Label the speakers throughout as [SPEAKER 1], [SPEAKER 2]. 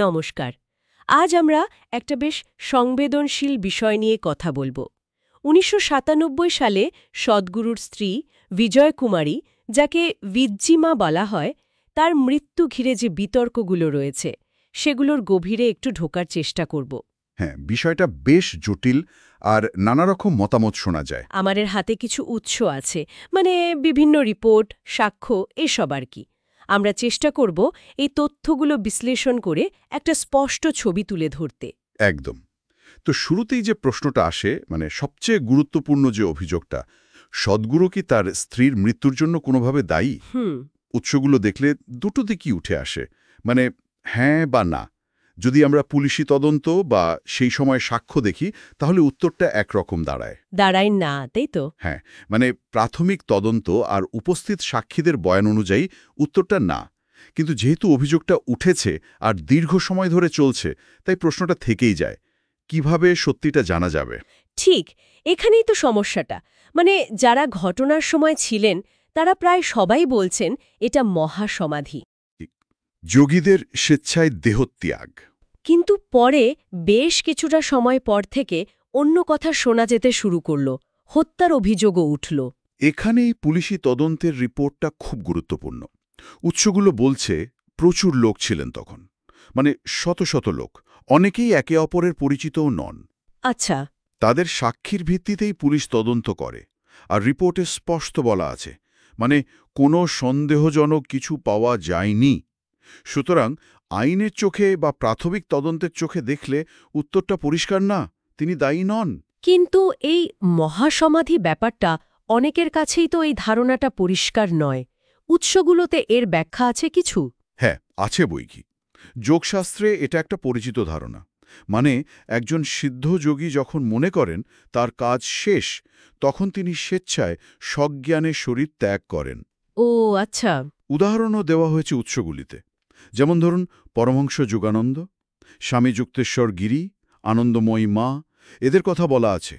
[SPEAKER 1] নমস্কার। আজ আমরা একটা বেশ সংবেদনশীল বিষয় নিয়ে কথা বলবো। ১৯৯৭ সালে সদ্গুরুর স্ত্রী বিজয় কুমারী, যাকে বিজ্জিমা বলা হয়, তার মৃত্যু ঘিরে যে বিতর্কগুলো রয়েছে সেগুলোর গভীরে একটু ঢোকার চেষ্টা করব।
[SPEAKER 2] হ্যাঁ, বিষয়টা বেশ জটিল আর নানা রকম মতামত শোনা যায়।
[SPEAKER 1] আমাদের হাতে কিছু উৎস আছে, মানে বিভিন্ন রিপোর্ট, সাক্ষ্য, এসব আর কি। আমরা চেষ্টা করব এই তথ্যগুলো বিশ্লেষণ করে একটা স্পষ্ট ছবি তুলে ধরতে।
[SPEAKER 2] একদম। তো শুরুতেই যে প্রশ্নটা আসে, মানে সবচেয়ে গুরুত্বপূর্ণ যে অভিযোগটা, সদ্গুরু কি তার স্ত্রীর মৃত্যুর জন্য কোনোভাবে দায়ী? উৎসগুলো দেখলে দুটো দিকই উঠে আসে, মানে হ্যাঁ বা না। যদি আমরা পুলিশি তদন্ত বা সেই সময় সাক্ষ্য দেখি, তাহলে উত্তরটা একরকম দাঁড়ায়।
[SPEAKER 1] দাঁড়ায় না, তাই তো?
[SPEAKER 2] হ্যাঁ, মানে প্রাথমিক তদন্ত আর উপস্থিত সাক্ষীদের বয়ান অনুযায়ী উত্তরটা না। কিন্তু যেহেতু অভিযোগটা উঠেছে আর দীর্ঘ সময় ধরে চলছে, তাই প্রশ্নটা থেকেই যায়, কিভাবে সত্যিটা জানা যাবে?
[SPEAKER 1] ঠিক, এখানেই তো সমস্যাটা। মানে যারা ঘটনার সময় ছিলেন তারা প্রায় সবাই বলছেন এটা মহাসমাধি।
[SPEAKER 2] যোগীদের স্বেচ্ছায় দেহত্যাগ।
[SPEAKER 1] কিন্তু পরে বেশ কিছুটা সময় পর থেকে অন্য কথা শোনা যেতে শুরু করল, হত্যার অভিযোগও উঠল।
[SPEAKER 2] এখানেই পুলিশি তদন্তের রিপোর্টটা খুব গুরুত্বপূর্ণ। উৎসগুলো বলছে প্রচুর লোক ছিলেন তখন, মানে শত শত লোক, অনেকেই একে অপরের পরিচিতও নন।
[SPEAKER 1] আচ্ছা।
[SPEAKER 2] তাদের সাক্ষীর ভিত্তিতেই পুলিশ তদন্ত করে, আর রিপোর্টে স্পষ্ট বলা আছে, মানে কোনো সন্দেহজনক কিছু পাওয়া যায়নি। সুতরাং আইনের চোখে বা প্রাথমিক তদন্তের চোখে দেখলে উত্তরটা পরিষ্কার, না, তিনি দায়ী নন।
[SPEAKER 1] কিন্তু এই মহাসমাধি ব্যাপারটা অনেকের কাছেই তো এই ধারণাটা পরিষ্কার নয়। উৎসগুলোতে এর ব্যাখ্যা আছে কিছু?
[SPEAKER 2] হ্যাঁ, আছে বৈকি। যোগশাস্ত্রে এটা একটা পরিচিত ধারণা। মানে একজন সিদ্ধ যোগী যখন মনে করেন তার কাজ শেষ, তখন তিনি স্বেচ্ছায় সজ্ঞানে শরীর ত্যাগ করেন।
[SPEAKER 1] ও আচ্ছা।
[SPEAKER 2] উদাহরণও দেওয়া হয়েছে উৎসগুলিতে। যেমন ধরুন পরমহংস যোগানন্দ, স্বামী যুক্তেশ্বর গিরি, আনন্দময়ী মা, এদের কথা বলা আছে।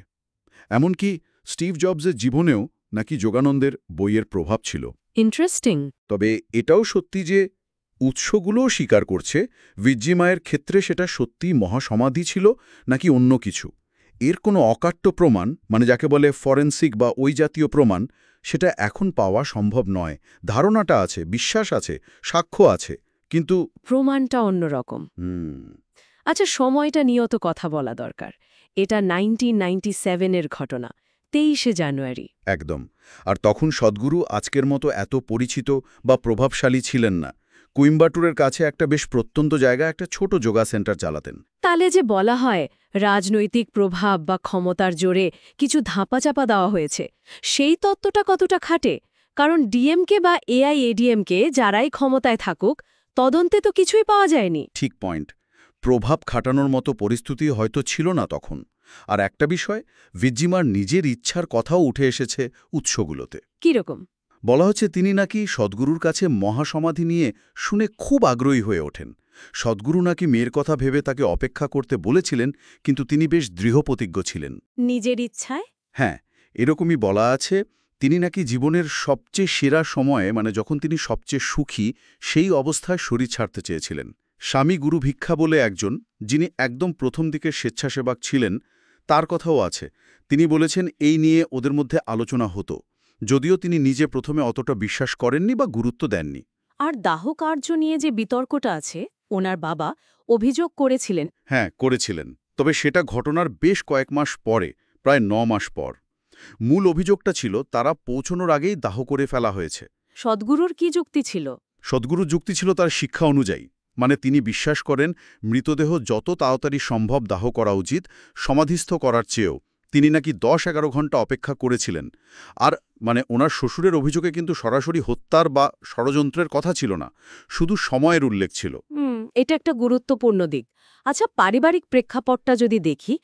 [SPEAKER 2] এমনকি স্টিভ জবসের জীবনেও নাকি যোগানন্দের বইয়ের প্রভাব ছিল।
[SPEAKER 1] ইন্টারেস্টিং।
[SPEAKER 2] তবে এটাও সত্যি যে উৎসগুলোও স্বীকার করছে বিজ্জিমায়ের ক্ষেত্রে সেটা সত্যি মহাসমাধি ছিল নাকি অন্য কিছু। এর কোনো অকাট্য প্রমাণ, মানে যাকে বলে ফরেন্সিক বা ওই জাতীয় প্রমাণ, সেটা এখন পাওয়া সম্ভব নয়। ধারণাটা আছে, বিশ্বাস আছে, সাক্ষ্য আছে, কিন্তু
[SPEAKER 1] প্রমাণটা অন্যরকম। আচ্ছা, সময়টা নিয়েও তো কথা বলা দরকার। এটা 1997-এর ঘটনা, 23শে জানুয়ারি।
[SPEAKER 2] একদম। আর তখন সদ্গুরু আজকের মতো এত পরিচিত বা প্রভাবশালী ছিলেন না। কোয়েম্বাটুরের কাছে একটা বেশ প্রত্যন্ত জায়গায় একটা ছোট যোগা সেন্টার চালাতেন।
[SPEAKER 1] তাহলে যে বলা হয় রাজনৈতিক প্রভাব বা ক্ষমতার জোরে কিছু ধাপাচাপা দেওয়া হয়েছে, সেই তত্ত্বটা কতটা খাটে? কারণ ডিএমকে বা এআইএডিএমকে যারাই ক্ষমতায় থাকুক, তদন্তে তো কিছুই পাওয়া যায়নি।
[SPEAKER 2] ঠিক পয়েন্ট। প্রভাব খাটানোর মতো পরিস্থিতি হয়তো ছিল না তখন। আর একটা বিষয়, বিজ্জিমার নিজের ইচ্ছার কথাও উঠে এসেছে উৎসগুলোতে।
[SPEAKER 1] কিরকম?
[SPEAKER 2] বলা হচ্ছে তিনি নাকি সদ্গুরুর কাছে মহাসমাধি নিয়ে শুনে খুব আগ্রহী হয়ে ওঠেন। সদ্গুরু নাকি মেয়ের কথা ভেবে তাকে অপেক্ষা করতে বলেছিলেন, কিন্তু তিনি বেশ দৃঢ়প্রতিজ্ঞ ছিলেন।
[SPEAKER 1] নিজের ইচ্ছায়?
[SPEAKER 2] হ্যাঁ, এরকমই বলা আছে। তিনি নাকি জীবনের সবচেয়ে সেরা সময়ে, মানে যখন তিনি সবচেয়ে সুখী, সেই অবস্থায় শরীর ছাড়তে চেয়েছিলেন। স্বামী গুরু ভিক্ষা বলে একজন, যিনি একদম প্রথম দিকের স্বেচ্ছাসেবক ছিলেন, তার কথাও আছে। তিনি বলেছেন এই নিয়ে ওদের মধ্যে আলোচনা হতো, যদিও তিনি নিজে প্রথমে অতটা বিশ্বাস করেননি বা গুরুত্ব দেননি।
[SPEAKER 1] আর দাহ কার্য নিয়ে যে বিতর্কটা আছে, ওনার বাবা অভিযোগ করেছিলেন।
[SPEAKER 2] হ্যাঁ, করেছিলেন। তবে সেটা ঘটনার বেশ কয়েক মাস পরে, প্রায় ৯ মাস পর। মূল অভিযোগটা ছিল তারা পৌঁছনোর আগেই দাহ করে ফেলা হয়েছে।
[SPEAKER 1] সদ্গুরুর কি যুক্তি ছিল?
[SPEAKER 2] সদ্গুরুর যুক্তি ছিল তার শিক্ষা অনুযায়ী, মানে তিনি বিশ্বাস করেন মৃতদেহ যত তাড়াতাড়ি সম্ভব দাহ করা উচিত, সমাধিস্থ করার চেয়েও। তিনি নাকি ১০-১১ ঘন্টা অপেক্ষা করেছিলেন। আর মানে ওনার শ্বশুরের অভিযোগে কিন্তু সরাসরি হত্যার বা ষড়যন্ত্রের কথা ছিল না, শুধু সময়ের উল্লেখ ছিল।
[SPEAKER 1] এটা একটা গুরুত্বপূর্ণ দিক। আচ্ছা, পারিবারিক প্রেক্ষাপটটা যদি দেখি,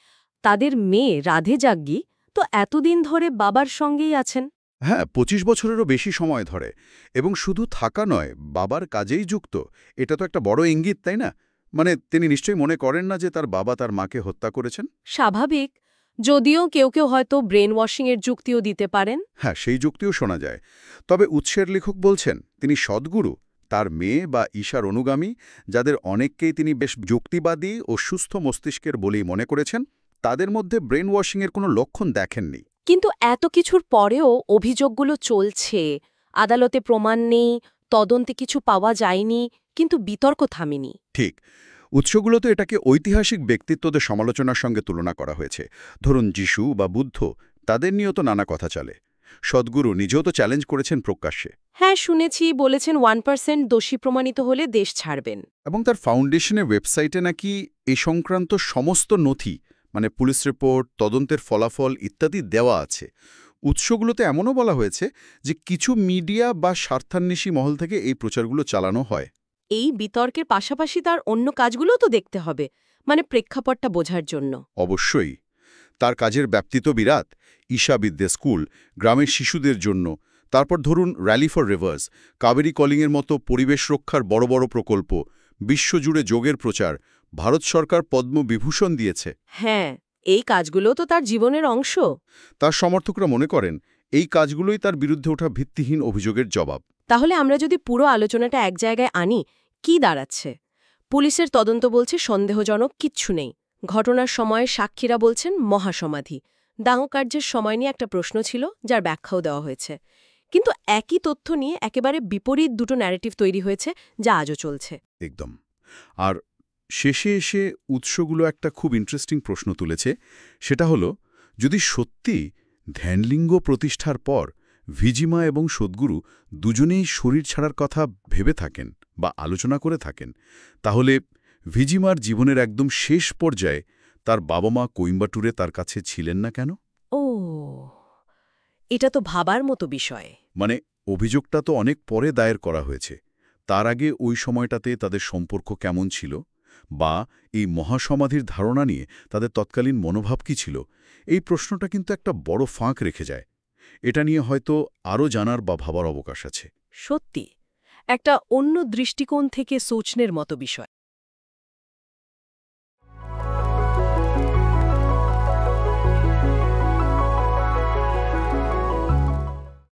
[SPEAKER 1] তাদের মেয়ে রাধে জাগ্গি তো এতদিন ধরে বাবার সঙ্গেই আছেন।
[SPEAKER 2] হ্যাঁ, ২৫ বছরেরও বেশি সময় ধরে, এবং শুধু থাকা নয়, বাবার কাজেই যুক্ত। এটা তো একটা বড় ইঙ্গিত, তাই না? মানে তিনি নিশ্চয়ই মনে করেন না যে তার বাবা তার মাকে হত্যা করেছেন।
[SPEAKER 1] স্বাভাবিক, যদিও কেউ কেউ হয়তো ব্রেন ওয়াশিংয়ের যুক্তিও দিতে পারেন।
[SPEAKER 2] হ্যাঁ, সেই যুক্তিও শোনা যায়। তবে উৎসের লেখক বলছেন তিনি সদ্গুরু, তার মেয়ে বা ঈশার অনুগামী, যাদের অনেককেই তিনি বেশ যুক্তিবাদী ও সুস্থ মস্তিষ্কের বলেই মনে করেছেন, তাদের মধ্যে ব্রেন ওয়াশিংয়ের কোনো লক্ষণ দেখেননি।
[SPEAKER 1] কিন্তু এত কিছুর পরেও অভিযোগগুলো চলছে, আদালতে প্রমাণ নেই, তদন্তে কিছু পাওয়া যায়নি, কিন্তু বিতর্ক থামেনি।
[SPEAKER 2] ঠিক। উৎসগুলোতে এটাকে ঐতিহাসিক ব্যক্তিত্বদের সমালোচনার সঙ্গে তুলনা করা হয়েছে। ধরুন যিশু বা বুদ্ধ, তাদের নিয়েও তো নানা কথা চলে। সদ্গুরু নিজেও তো চ্যালেঞ্জ করেছেন প্রকাশ্যে।
[SPEAKER 1] হ্যাঁ, শুনেছি, বলেছেন 1% দোষী প্রমাণিত হলে দেশ ছাড়বেন।
[SPEAKER 2] এবং তার ফাউন্ডেশনের ওয়েবসাইটে নাকি এ সংক্রান্ত সমস্ত নথি, মানে পুলিশ রিপোর্ট, তদন্তের ফলাফল ইত্যাদি দেওয়া আছে। উৎসগুলোতে এমনও বলা হয়েছে যে কিছু মিডিয়া বা স্বার্থান্বেষী মহল থেকে এই প্রচারগুলো চালানো হয়।
[SPEAKER 1] এই বিতর্কের পাশাপাশি তার অন্য কাজগুলোও তো দেখতে হবে, মানে প্রেক্ষাপটটা বোঝার জন্য।
[SPEAKER 2] অবশ্যই। তার কাজের ব্যাপ্তি তো বিরাট। ঈশা বিদ্যা স্কুল, গ্রামের শিশুদের জন্য, তারপর ধরুন র্যালি ফর রিভার্স, কাবেরী কলিংয়ের মতো পরিবেশ রক্ষার বড় বড় প্রকল্প, বিশ্বজুড়ে যোগের প্রচার, ভারত সরকার পদ্মবিভূষণ দিয়েছে।
[SPEAKER 1] হ্যাঁ, এই কাজগুলো তো তার জীবনের অংশ।
[SPEAKER 2] তার সমর্থকরা মনে করেন এই কাজগুলোই তার বিরুদ্ধে ওঠা ভিত্তিহীন অভিযোগের জবাব।
[SPEAKER 1] তাহলে আমরা যদি পুরো আলোচনাটা এক জায়গায় আনি, কি দাঁড়াচ্ছে? পুলিশের তদন্ত বলছে সন্দেহজনক কিচ্ছু নেই। ঘটনার সময়ে সাক্ষীরা বলছেন মহাসমাধি। দাঙ্গকার্যের সময় নিয়ে একটা প্রশ্ন ছিল, যার ব্যাখ্যাও দেওয়া হয়েছে। কিন্তু একই তথ্য নিয়ে একেবারে বিপরীত দুটো ন্যারেটিভ তৈরি হয়েছে, যা আজও চলছে।
[SPEAKER 2] একদম। আর শেষে এসে উৎসগুলো একটা খুব ইন্টারেস্টিং প্রশ্ন তুলেছে। সেটা হলো, যদি সত্যি ধ্যানলিঙ্গ প্রতিষ্ঠার পর ভিজিমা এবং সদ্গুরু দুজনেই শরীর ছাড়ার কথা ভেবে থাকেন বা আলোচনা করে থাকেন, তাহলে ভিজিমার জীবনের একদম শেষ পর্যায়ে তার বাবা মা কোয়েম্বাটুরে তার কাছে ছিলেন না কেন?
[SPEAKER 1] ও, এটা তো ভাবার মতো বিষয়।
[SPEAKER 2] মানে অভিযোগটা তো অনেক পরে দায়ের করা হয়েছে। তার আগে ওই সময়টাতে তাদের সম্পর্ক কেমন ছিল, বা এই মহাসমাধির ধারণা নিয়ে তাদের তৎকালীন মনোভাব কী ছিল, এই প্রশ্নটা কিন্তু একটা বড় ফাঁক রেখে যায়। এটা নিয়ে হয়তো আরও জানার বা ভাবার অবকাশ আছে।
[SPEAKER 1] সত্যি একটা অন্য দৃষ্টিকোণ থেকে সোচনের মতো বিষয়।